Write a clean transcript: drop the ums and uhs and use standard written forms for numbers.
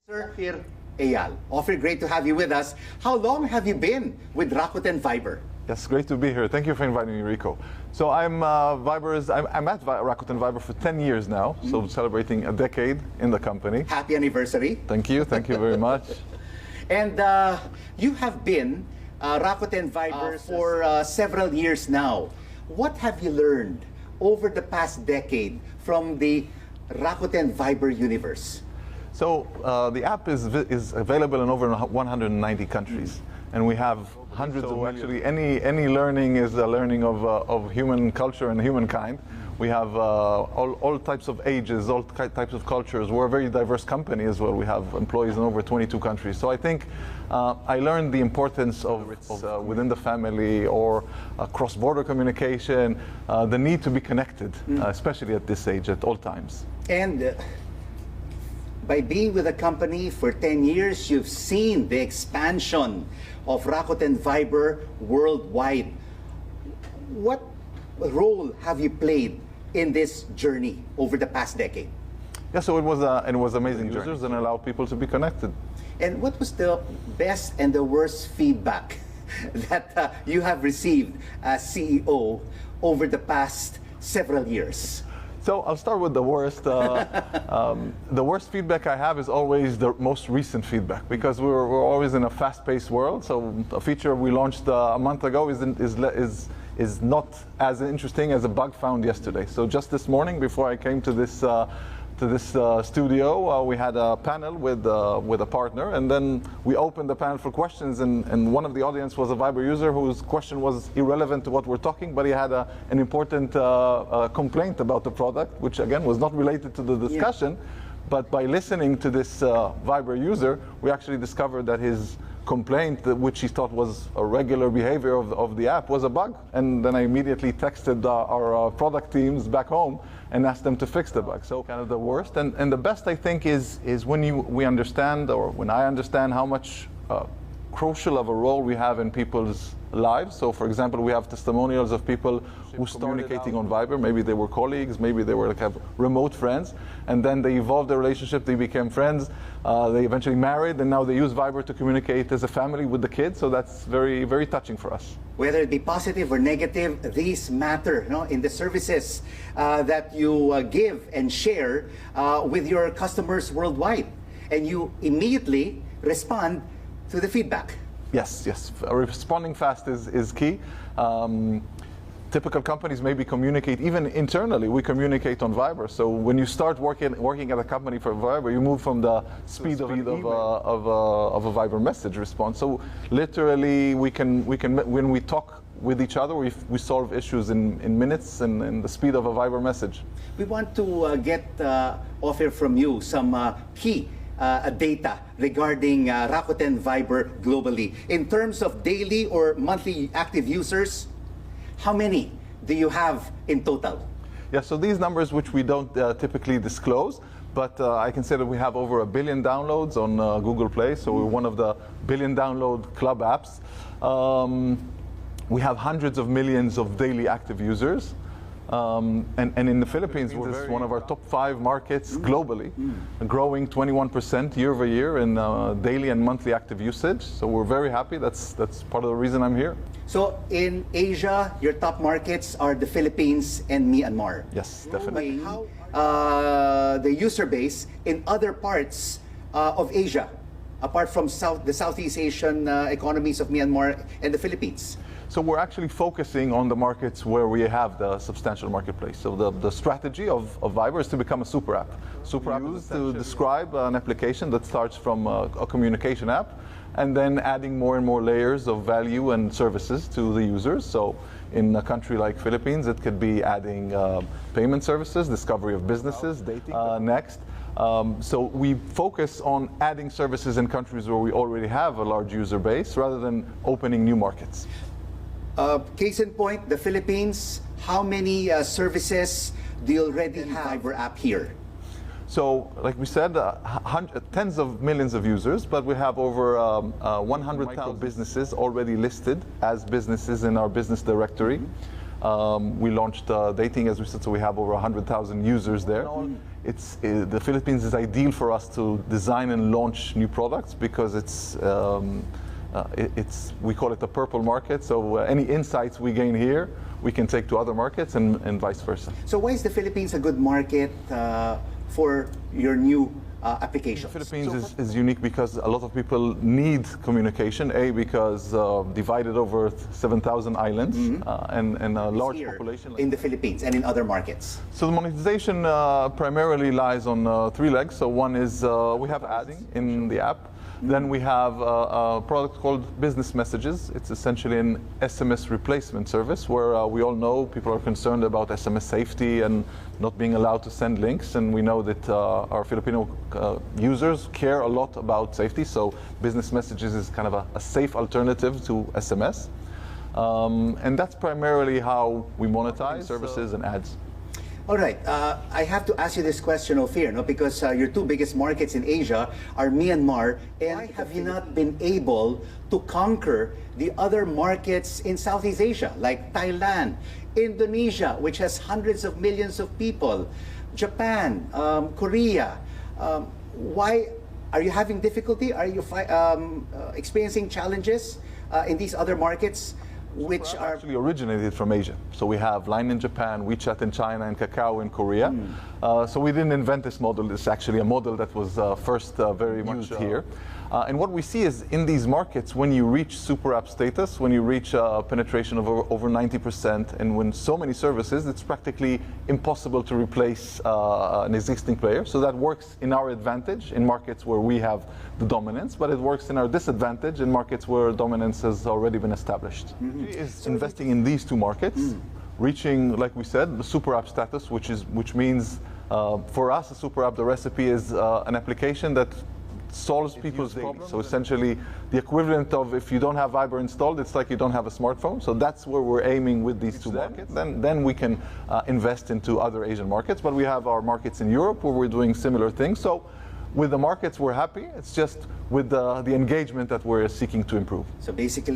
Sir Eyal. Offer, great to have you with us. How long have you been with Rakuten Viber? Yes, great to be here. Thank you for inviting me, Rico. So I'm at Rakuten Viber for 10 years now, so celebrating a decade in the company. Happy anniversary. Thank you very much. And you have been Rakuten Viber for several years now. What have you learned over the past decade from the Rakuten Viber universe? So the app is available in over 190 countries, and we have hundreds of actually any learning is a learning of human culture and humankind. We have all types of ages, all types of cultures. We're a very diverse company as well. We have employees in over 22 countries. So I think I learned the importance of within the family or cross-border communication, the need to be connected, especially at this age, at all times. And by being with the company for 10 years, you've seen the expansion of Rakuten Viber worldwide. What role have you played in this journey over the past decade? Yeah, so it was amazing users and allowed people to be connected. And what was the best and the worst feedback that you have received as CEO over the past several years? So I'll start with the worst. The worst feedback I have is always the most recent feedback, because we're always in a fast-paced world. So a feature we launched a month ago is not as interesting as a bug found yesterday. So just this morning, before I came to this studio, we had a panel with a partner, and then we opened the panel for questions, and one of the audience was a Viber user whose question was irrelevant to what we're talking, but he had an important complaint about the product, which again was not related to the discussion. Yeah. But by listening to this Viber user, we actually discovered that his complaint, which he thought was a regular behavior of the app, was a bug. And then I immediately texted our product teams back home and asked them to fix the bug. So kind of the worst. And the best, I think, is when we understand, or when I understand how much crucial of a role we have in people's lives. So for example, we have testimonials of people who started communicating on Viber. Maybe they were colleagues, maybe they were like remote friends, and then they evolved their relationship, they became friends, they eventually married, and now they use Viber to communicate as a family with the kids. So that's very, very touching for us. Whether it be positive or negative, these matter, in the services that you give and share with your customers worldwide, and you immediately respond to the feedback. Yes. Responding fast is key. Typical companies maybe communicate, even internally, we communicate on Viber. So when you start working at a company for Viber, you move from the speed of a Viber message response. So literally, we can when we talk with each other, we solve issues in minutes and in the speed of a Viber message. We want to get offer from you some key data regarding Rakuten Viber globally. In terms of daily or monthly active users, how many do you have in total? Yeah, so these numbers, which we don't typically disclose, but I can say that we have over 1 billion downloads on Google Play, so we're one of the billion download club apps. We have hundreds of millions of daily active users. And in the Philippines, this is one of our top 5 markets globally, growing 21% year over year in daily and monthly active usage. So we're very happy. That's part of the reason I'm here. So in Asia, your top markets are the Philippines and Myanmar. Yes, definitely. The user base in other parts of Asia, apart from the Southeast Asian economies of Myanmar and the Philippines? So we're actually focusing on the markets where we have the substantial marketplace. So the strategy of Viber is to become a super app. Super app is to describe an application that starts from a communication app, and then adding more and more layers of value and services to the users. So in a country like Philippines, it could be adding payment services, discovery of businesses, dating next. So we focus on adding services in countries where we already have a large user base, rather than opening new markets. Case in point, the Philippines, how many services do you already have Viber app here? So, like we said, tens of millions of users, but we have over 100,000 businesses already listed as businesses in our business directory. We launched dating, as we said, so we have over 100,000 users there. The Philippines is ideal for us to design and launch new products because we call it the purple market. So any insights we gain here, we can take to other markets and vice versa. So why is the Philippines a good market for your new applications? The Philippines is unique because a lot of people need communication. Because divided over 7,000 islands and a large population. In the Philippines and in other markets. So the monetization primarily lies on 3 legs. So one is we have ads in the app. Then we have a product called Business Messages. It's essentially an SMS replacement service where we all know people are concerned about SMS safety and not being allowed to send links. And we know that our Filipino users care a lot about safety. So Business Messages is kind of a safe alternative to SMS. And that's primarily how we monetize services and ads. All right, I have to ask you this question, Ophir, no? Because your 2 biggest markets in Asia are Myanmar, and why have you not been able to conquer the other markets in Southeast Asia, like Thailand, Indonesia, which has hundreds of millions of people, Japan, Korea? Why are you having difficulty? Are you experiencing challenges in these other markets? Which are actually originated from Asia. So we have Line in Japan, WeChat in China, and Kakao in Korea. So we didn't invent this model. It's actually a model that was first very much used here. And what we see is in these markets, when you reach super app status, when you reach penetration of over 90%, and when so many services, it's practically impossible to replace an existing player. So that works in our advantage in markets where we have the dominance, but it works in our disadvantage in markets where dominance has already been established. Is investing in these 2 markets, reaching, like we said, the super app status, which means for us, a super app, the recipe is an application that solves people's problems. So essentially, the equivalent of if you don't have Viber installed, it's like you don't have a smartphone. So that's where we're aiming with these 2 markets. Then we can invest into other Asian markets. But we have our markets in Europe where we're doing similar things. So with the markets, we're happy. It's just with the engagement that we're seeking to improve. So basically,